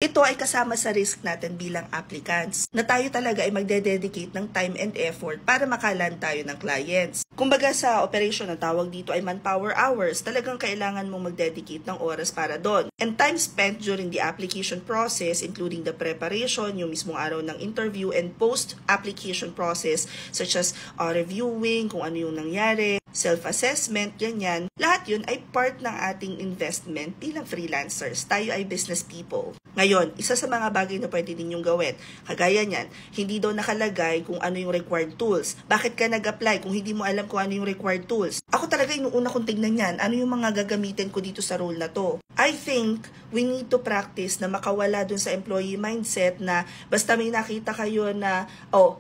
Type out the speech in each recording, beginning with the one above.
Ito ay kasama sa risk natin bilang applicants, na tayo talaga ay magdededicate ng time and effort para makalan tayo ng clients. Kumbaga sa operation, ang tawag dito ay manpower hours, talagang kailangan mong magdedicate ng oras para doon. And time spent during the application process, including the preparation, yung mismong araw ng interview, and post-application process, such as reviewing, kung ano yung nangyari, self-assessment, ganyan. Lahat yun ay part ng ating investment bilang freelancers. Tayo ay business people. Ngayon, isa sa mga bagay na pwede ninyong gawin, kagaya niyan, hindi daw nakalagay kung ano yung required tools. Bakit ka nag-apply kung hindi mo alam kung ano yung required tools? Ako talaga inuuna kong tignan yan, ano yung mga gagamitin ko dito sa role na to. I think we need to practice na makawala dun sa employee mindset na basta may nakita kayo na,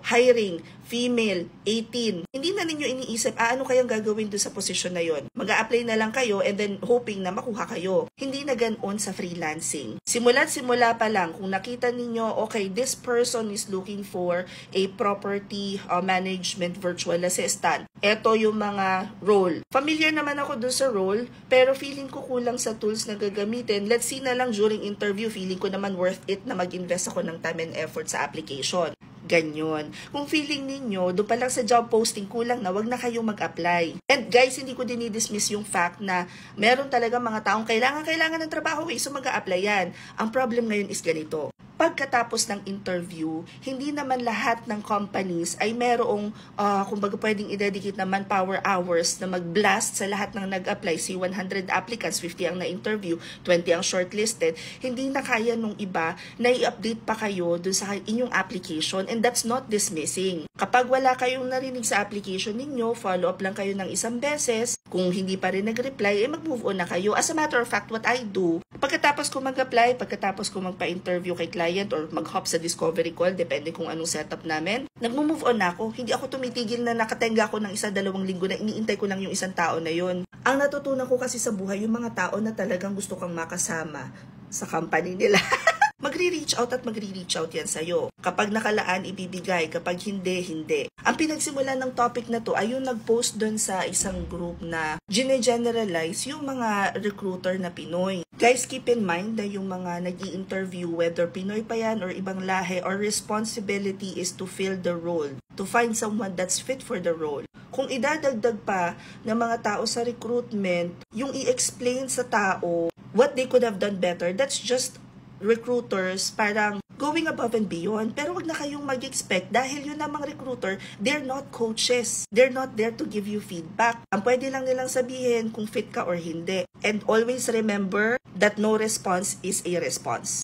hiring, female, 18. Hindi na ninyo iniisip, ano kayang gagawin doon sa posisyon na yon. Mag-a-apply na lang kayo and then hoping na makuha kayo. Hindi na ganoon sa freelancing. Simula pa lang, kung nakita ninyo, okay, this person is looking for a property management virtual assistant. Ito yung mga role. Familiar naman ako doon sa role, pero feeling ko kulang sa tools na gagamitin. Let's see na lang during interview, feeling ko naman worth it na mag-invest ako ng time and effort sa application. Ganyan. Kung feeling ninyo, doon pa lang sa job posting, kulang na, wag na kayong mag-apply. And guys, hindi ko dinidismiss yung fact na meron talaga mga taong kailangan ng trabaho, so mag-a-apply yan. Ang problem ngayon is ganito. Pagkatapos ng interview, hindi naman lahat ng companies ay merong, kumbaga pwedeng i-dedicate na manpower hours na mag-blast sa lahat ng nag-apply. Si 100 applicants, 50 ang na-interview, 20 ang shortlisted. Hindi na kaya nung iba na i-update pa kayo dun sa inyong application, and that's not dismissing. Kapag wala kayong narinig sa application ninyo, follow up lang kayo ng isang beses. Kung hindi pa rin nag-reply, mag-move on na kayo. As a matter of fact, what I do, pagkatapos ko mag-apply, pagkatapos ko magpa-interview kay client or mag-hop sa discovery call, depende kung anong setup namin, nag-move on na ako. Hindi ako tumitigil na nakatenga ko ng 1-2 linggo na iniintay ko lang yung isang tao na yun. Ang natutunan ko kasi sa buhay, yung mga tao na talagang gusto kang makasama sa company nila. Magre-reach out yan sa'yo. Kapag nakalaan, ibibigay. Kapag hindi, hindi. Ang pinagsimulan ng topic na to ay yung nag-post doon sa isang group na gine-generalize yung mga recruiter na Pinoy. Guys, keep in mind na yung mga nag-i-interview, whether Pinoy pa yan or ibang lahi, our responsibility is to fill the role, to find someone that's fit for the role. Kung idadagdag pa ng mga tao sa recruitment, yung i-explain sa tao what they could have done better, that's just recruiters parang going above and beyond. Pero wag na kayong mag-expect dahil yun namang recruiter, they're not coaches. They're not there to give you feedback. Ang pwede lang nilang sabihin kung fit ka or hindi. And always remember that no response is a response.